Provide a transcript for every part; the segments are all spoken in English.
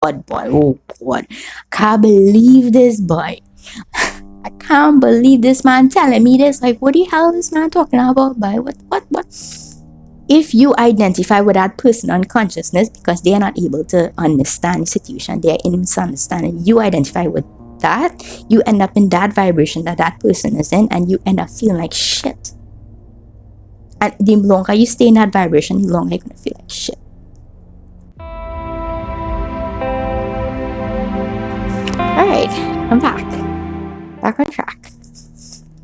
God, boy. Oh, God. Can't believe this, boy. I can't believe this man telling me this. Like, what the hell is this man talking about, boy? What? If you identify with that person unconsciousness because they are not able to understand the situation, they are in misunderstanding, you identify with that, you end up in that vibration that that person is in, and you end up feeling like shit. And the longer you stay in that vibration, the longer you're gonna feel like shit. Alright, I'm back. Back on track.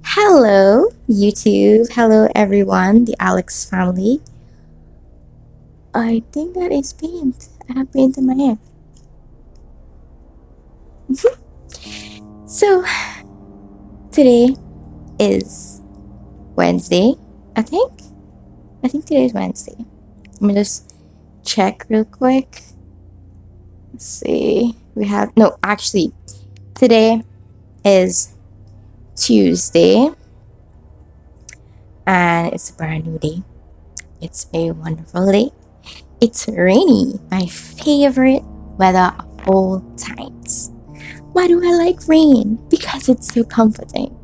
Hello, YouTube. Hello, everyone, the Alex family. I think that is paint. I have paint in my hair. So, today is Wednesday, I think. I think today is Wednesday. Let me just check real quick. Let's see. Actually, today is Tuesday, and it's a brand new day. It's a wonderful day. It's rainy, my favorite weather of all times. Why do I like rain? Because it's so comforting.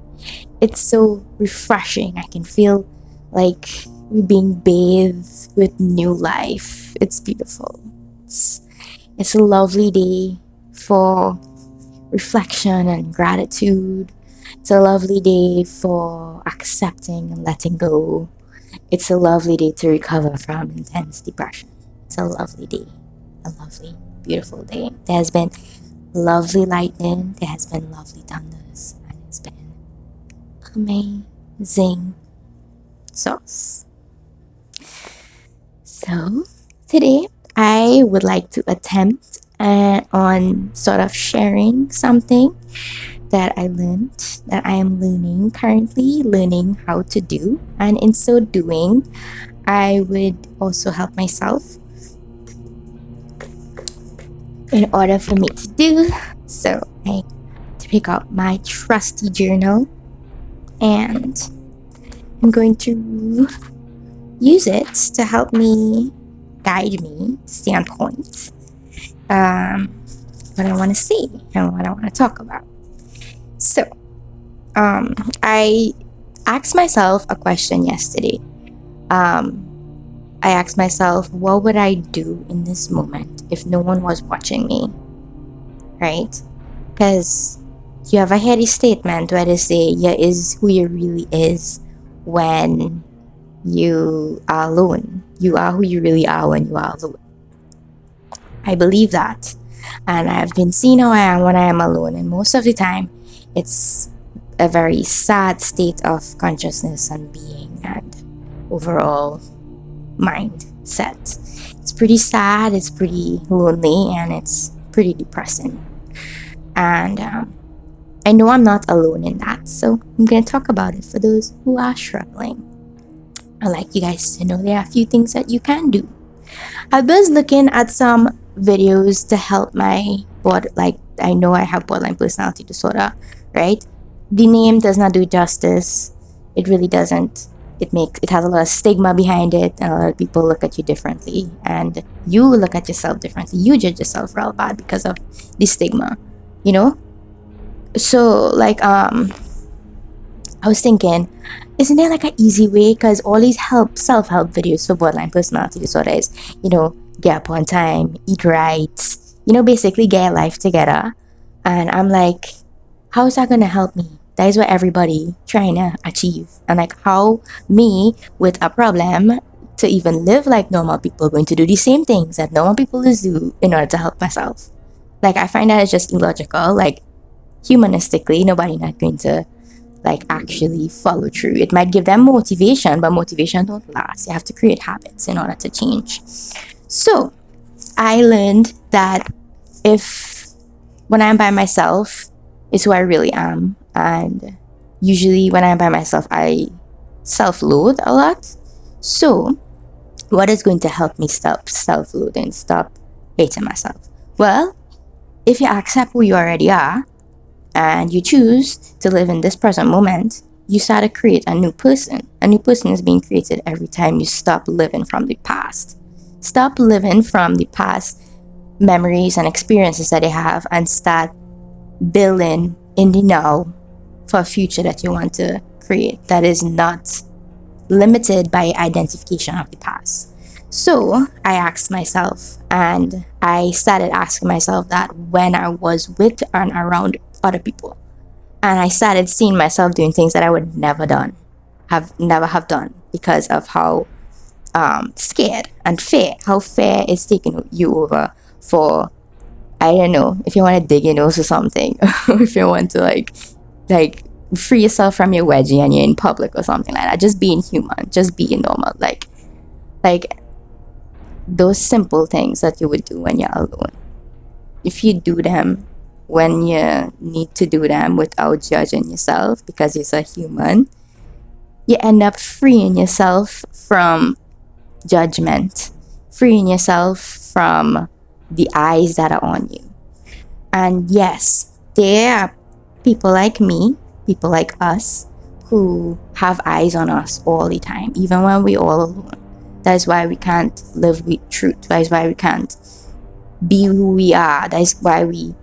It's so refreshing. I can feel like we're being bathed with new life. It's beautiful. It's a lovely day for reflection and gratitude. It's a lovely day for accepting and letting go. It's a lovely day to recover from intense depression. It's a lovely day. A lovely, beautiful day. There has been lovely lightning. There has been lovely thunders. And it's been amazing sauce. So, today I would like to attempt on sort of sharing something that I learned, that I am currently learning how to do. And in so doing, I would also help myself in order for me to do. So I pick out my trusty journal and I'm going to use it to help me guide me to stay on point. What I want to see and what I want to talk about. So, I asked myself a question yesterday. I asked myself, what would I do in this moment if no one was watching me? Right? Because you have a heady statement where they say, you is who you really is when you are alone. You are who you really are when you are alone. I believe that. And I've been seeing how I am when I am alone. And most of the time, it's a very sad state of consciousness and being and overall mindset. It's pretty sad, it's pretty lonely, and it's pretty depressing. And I know I'm not alone in that. So I'm going to talk about it for those who are struggling. I'd like you guys to know there are a few things that you can do. I was looking at some videos to help my I know I have borderline personality disorder, right? The name does not do justice. It really doesn't. It has a lot of stigma behind it, and a lot of people look at you differently, and you look at yourself differently. You judge yourself real bad because of the stigma, you know? So I was thinking, isn't there like an easy way? Because all these self-help videos for borderline personality disorder is, get up on time, eat right, basically get your life together. And I'm like, how is that going to help me? That is what everybody trying to achieve. And like, how me with a problem to even live like normal people going to do the same things that normal people do in order to help myself? Like, I find that it's just illogical. Like, humanistically, nobody not going to actually follow through. It might give them motivation, but motivation don't last. You have to create habits in order to change. So I learned that when I'm by myself is who I really am, and usually when I'm by myself I self-loathe a lot. So what is going to help me stop self-loathing, stop hating myself? Well, if you accept who you already are and you choose to live in this present moment, you start to create a new person. A new person is being created every time you stop living from the past. Stop living from the past memories and experiences that they have and start building in the now for a future that you want to create that is not limited by identification of the past. So I asked myself, and I started asking myself that when I was with and around other people. And I started seeing myself doing things that I would never never have done because of how scared and how fear is taking you over for, I don't know, if you want to dig your nose or something, if you want to like free yourself from your wedgie and you're in public or something like that. Just being human, just being normal, like those simple things that you would do when you're alone. If you do them when you need to do them without judging yourself because you're a human, you end up freeing yourself from judgment, freeing yourself from the eyes that are on you. And yes, there are people like me, people like us, who have eyes on us all the time, even when we're all alone. That is why we can't live with truth. That is why we can't be who we are. That is why we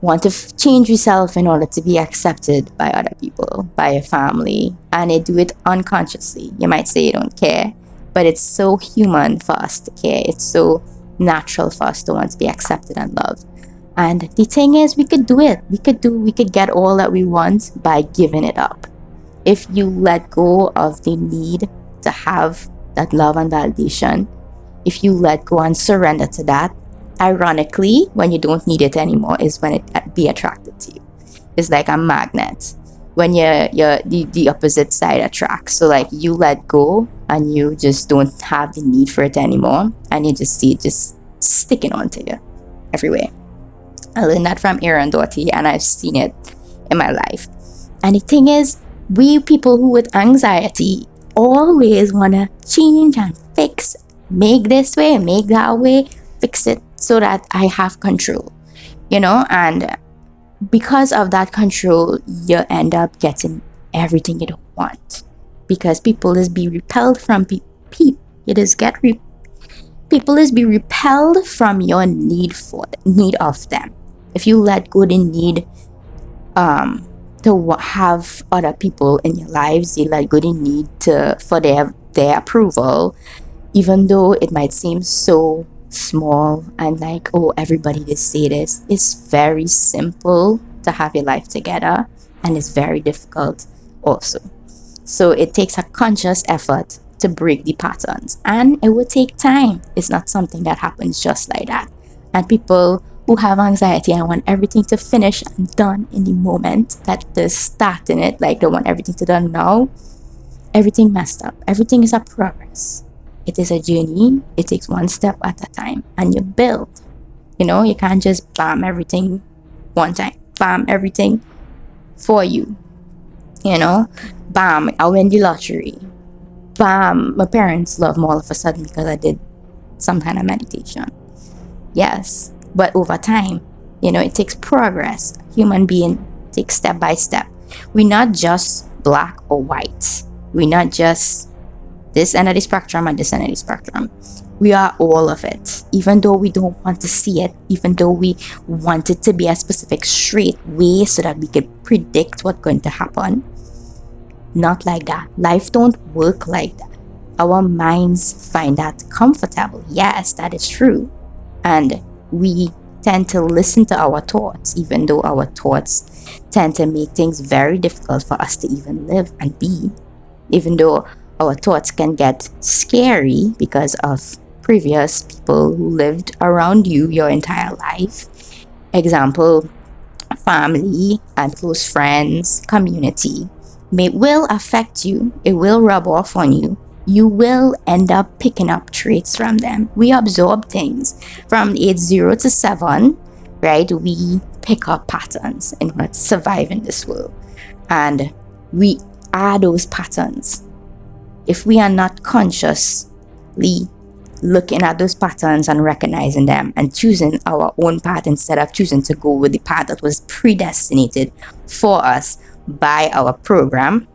want to change yourself in order to be accepted by other people, by your family, and they do it unconsciously. You might say you don't care, but it's so human for us to care. It's so natural for us to want to be accepted and loved. And the thing is, we could do it. We could get all that we want by giving it up. If you let go of the need to have that love and validation, if you let go and surrender to that, ironically, when you don't need it anymore is when it be attracted to you. It's like a magnet. When the opposite side attracts. So like you let go and you just don't have the need for it anymore, and you just see it just sticking onto you everywhere. I learned that from Aaron Doughty, and I've seen it in my life. And the thing is, we people who with anxiety always want to change and fix, make this way, make that way, fix it so that I have control, and because of that control, you end up getting everything you don't want, because people is be repelled from people is be repelled from your need of them. If you let go the need to have other people in your lives, you let go the need for their approval, even though it might seem so small and like, oh, everybody just say this. It's very simple to have your life together, and it's very difficult also. So it takes a conscious effort to break the patterns, and it will take time. It's not something that happens just like that. And people who have anxiety and want everything to finish and done in the moment that they're starting it, like they want everything to done now, everything messed up. Everything is a progress. It is a journey. It takes one step at a time, and you build. You can't just bam everything one time. Bam everything for you. Bam, I win the lottery. Bam, my parents love me all of a sudden because I did some kind of meditation. Yes, but over time, it takes progress. Human being takes step by step. We're not just black or white. We're not just this end of the spectrum and this end of the spectrum. We are all of it, even though we don't want to see it, even though we want it to be a specific straight way so that we could predict what's going to happen. Not like that. Life don't work like that. Our minds find that comfortable. Yes, that is true. And we tend to listen to our thoughts, even though our thoughts tend to make things very difficult for us to even live and be. Even though our thoughts can get scary because of previous people who lived around you your entire life. Example, family and close friends, community will affect you. It will rub off on you. You will end up picking up traits from them. We absorb things from age 0 to 7, right? We pick up patterns in order to survive in this world. And we are those patterns. If we are not consciously looking at those patterns and recognizing them and choosing our own path instead of choosing to go with the path that was predestinated for us by our program,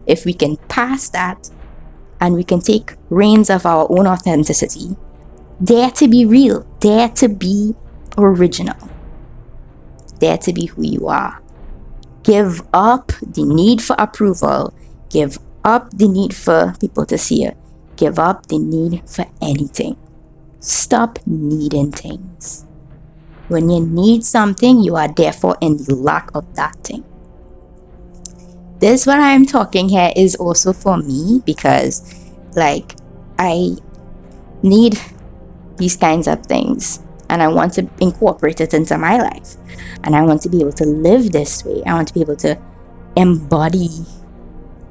if we can pass that and we can take reins of our own authenticity, dare to be real, Dare to be original. Dare to be who you are. Give up the need for approval. Give up the need for people to see you. Give up the need for anything. Stop needing things. When you need something, you are therefore in the lack of that thing. This what I'm talking here is also for me, because like I need these kinds of things and I want to incorporate it into my life, and I want to be able to live this way. I want to be able to embody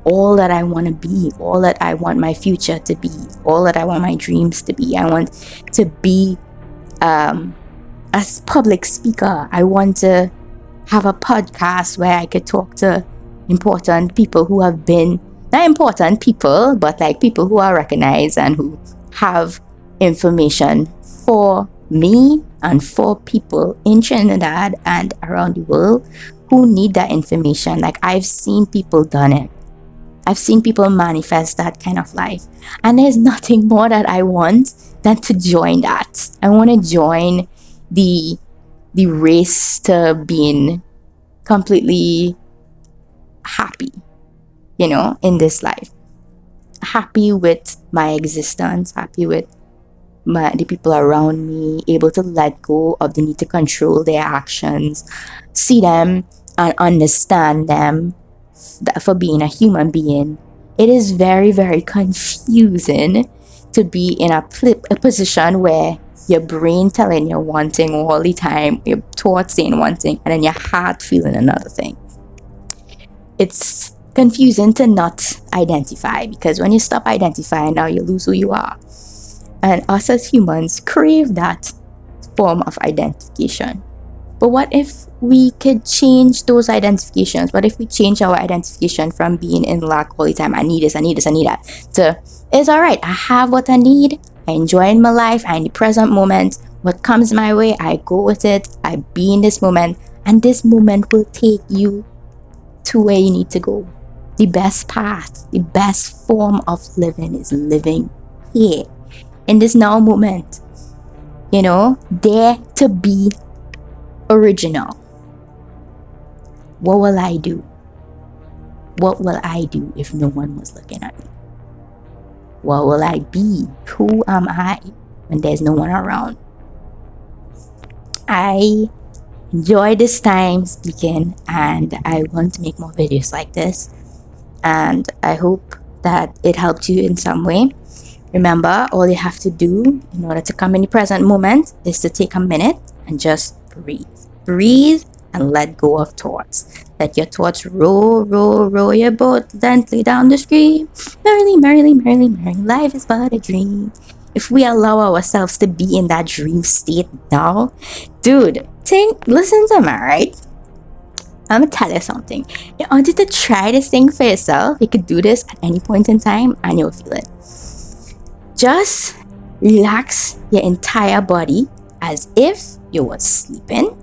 all that I want to be, all that I want my future to be, all that I want my dreams to be. I want to be a public speaker. I want to have a podcast where I could talk to important people who have been, not important people, but like people who are recognized and who have information for me and for people in Trinidad and around the world who need that information. Like, I've seen people done it. I've seen people manifest that kind of life. And there's nothing more that I want than to join that. I want to join the race to being completely happy, in this life. Happy with my existence, happy with the people around me, able to let go of the need to control their actions, see them and understand them for being a human being. It is very, very confusing to be in a position where your brain telling you one thing all the time, your thoughts saying one thing, and then your heart feeling another thing. It's confusing to not identify, because when you stop identifying, now you lose who you are. And us as humans crave that form of identification. But what if we could change those identifications? What if we change our identification from being in lack all the time, I need this, I need this, I need that, to, it's all right, I have what I need, I enjoy my life, I in the present moment, what comes my way, I go with it, I be in this moment, and this moment will take you to where you need to go. The best path, the best form of living is living here, in this now moment. Dare to be original. What will I do? What will I do if no one was looking at me? What will I be? Who am I when there's no one around? I enjoy this time speaking, and I want to make more videos like this, and I hope that it helped you in some way. Remember, all you have to do in order to come in the present moment is to take a minute and just breathe and let go of thoughts. Let your thoughts roll your boat gently down the stream. Merrily, merrily, merrily, merrily, life is but a dream. If we allow ourselves to be in that dream state now, dude, listen to me, right? I'm gonna tell you something. In order to try this thing for yourself, you could do this at any point in time and you'll feel it. Just relax your entire body as if you were sleeping,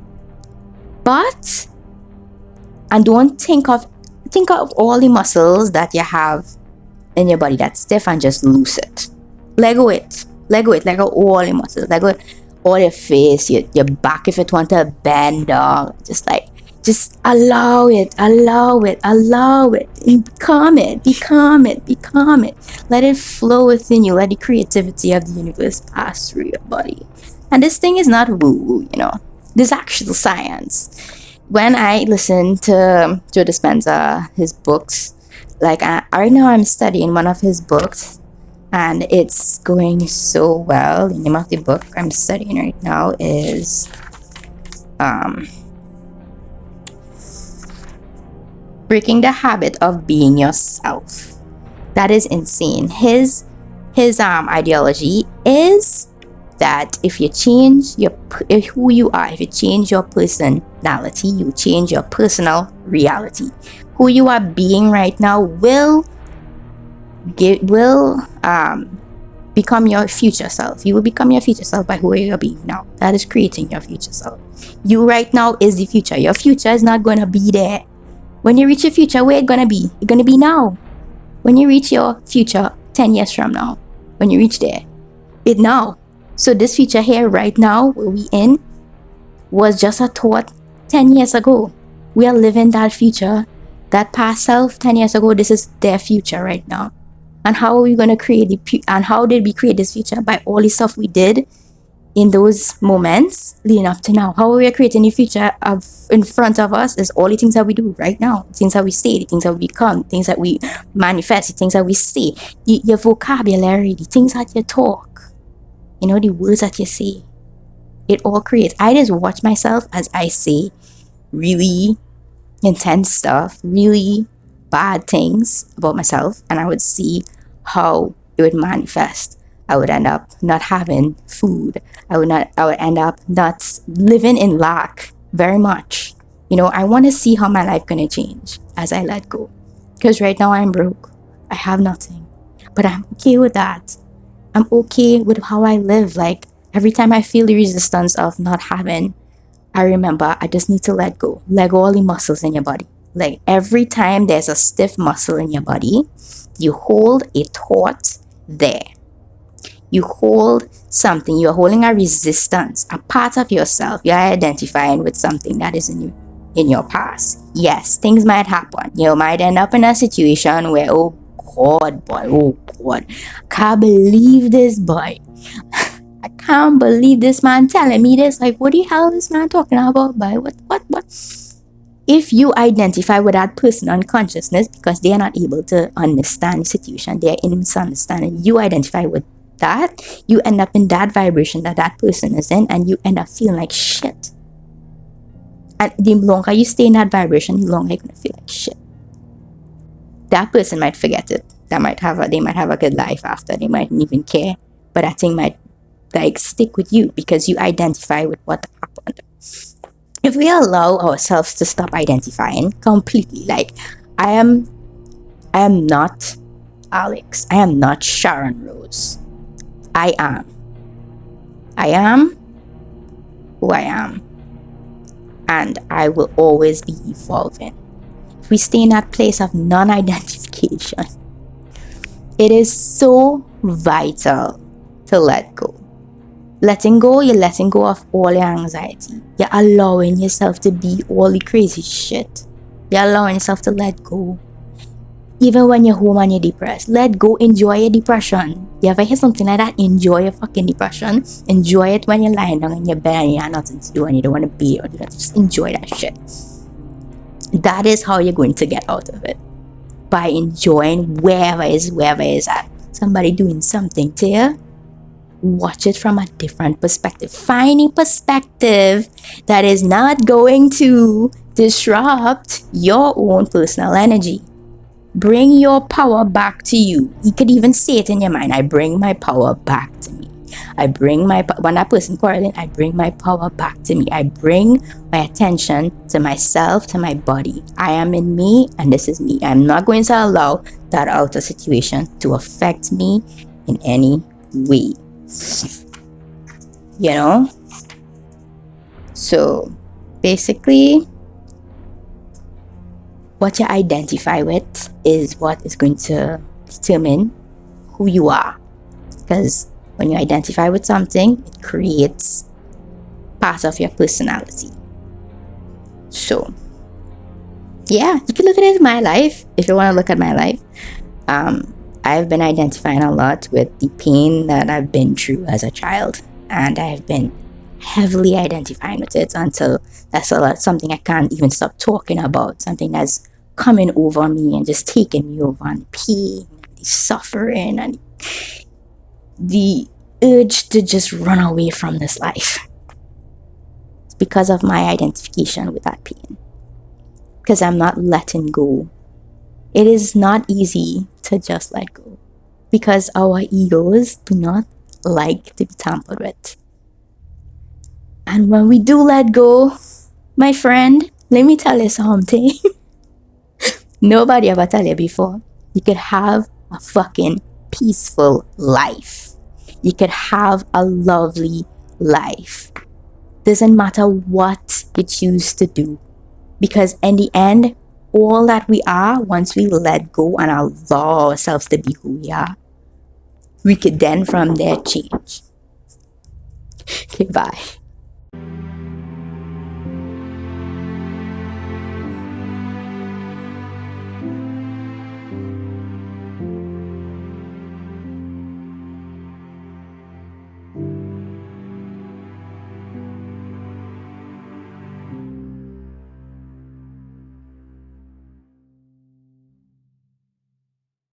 and don't think of all the muscles that you have in your body that's stiff, and just loose it. Let go all the muscles. Let go all your face, your back if it want to bend down. Just allow it. Become it. Let it flow within you. Let the creativity of the universe pass through your body. And this thing is not woo-woo, This is actual science. When I listen to Joe Dispenza, his books, right now I'm studying one of his books, and it's going so well. The name of the book I'm studying right now is Breaking the Habit of Being Yourself. That is insane. His ideology is that if you change who you are, if you change your personality, you change your personal reality. Who you are being right now will become your future self. You will become your future self by who you're being now. That is creating your future self. You right now is the future. Your future is not going to be there. When you reach your future, where it's going to be? It's going to be now. When you reach your future 10 years from now, when you reach there, it now. So this future here right now, where we in, was just a thought 10 years ago. We are living that future. That past self 10 years ago, this is their future right now. And how are we going to create and how did we create this future? By all the stuff we did in those moments leading up to now. How are we creating the future in front of us is all the things that we do right now. Things that we say, the things that we become, things that we manifest, the things that we say, your vocabulary, the things that you talk, the words that you say. It all creates. I just watch myself as I say really intense stuff, really bad things about myself, and I would see how it would manifest. I would end up not having food. I would end up not living in lack very much. I want to see how my life gonna change as I let go. Because right now I'm broke. I have nothing. But I'm okay with that. I'm okay with how I live. Like every time I feel the resistance of not having, I remember I just need to let go. Let go all the muscles in your body. Like every time there's a stiff muscle in your body, you hold a thought there. You hold something. You're holding a resistance, a part of yourself. You're identifying with something that is in your past. Yes, things might happen. You might end up in a situation where, oh God, can't believe this boy. I can't believe this man telling me this. Like, what the hell is this man talking about, boy? What? If you identify with that person unconsciousness because they are not able to understand the situation, they are in misunderstanding, you identify with that, you end up in that vibration that person is in, and you end up feeling like shit. And the longer you stay in that vibration, the longer you're gonna feel like shit. That person might forget it. They might have a good life after. They mightn't even care, but that thing might stick with you because you identify with what happened. If we allow ourselves to stop identifying completely, like I am not Alex. I am not Sharon Rose. I am who I am. And I will always be evolving. If we stay in that place of non-identification, it is so vital to let go. Letting go, you're letting go of all your anxiety. You're allowing yourself to be all the crazy shit. You're allowing yourself to let go. Even when you're home and you're depressed, let go, enjoy your depression. You ever hear something like that? Enjoy your fucking depression. Enjoy it when you're lying down in your bed and you have nothing to do and you don't want to be or just enjoy that shit. That is how you're going to get out of it. By enjoying wherever is at. Somebody doing something to you, watch it from a different perspective. Find a perspective that is not going to disrupt your own personal energy. Bring your power back to you. You could even say it in your mind. I bring my power back to me. When that person quarreling, I bring my power back to me. I bring my attention to myself, to my body. I am in me and this is me. I'm not going to allow that outer situation to affect me in any way. So basically, what you identify with is what is going to determine who you are. Because when you identify with something, it creates part of your personality. So, yeah, you can look at it as my life if you want to look at my life. I've been identifying a lot with the pain that I've been through as a child, and I've been heavily identifying with it until that's something I can't even stop talking about, something that's coming over me and just taking me over, and pain, and the suffering, and the urge to just run away from this life. It's because of my identification with that pain. Because I'm not letting go. It is not easy to just let go. Because our egos do not like to be tampered with. And when we do let go, my friend, let me tell you something. Nobody ever tell you before. You could have a fucking peaceful life. You could have a lovely life. Doesn't matter what you choose to do. Because in the end, all that we are, once we let go and allow ourselves to be who we are, we could then from there change. Okay, bye.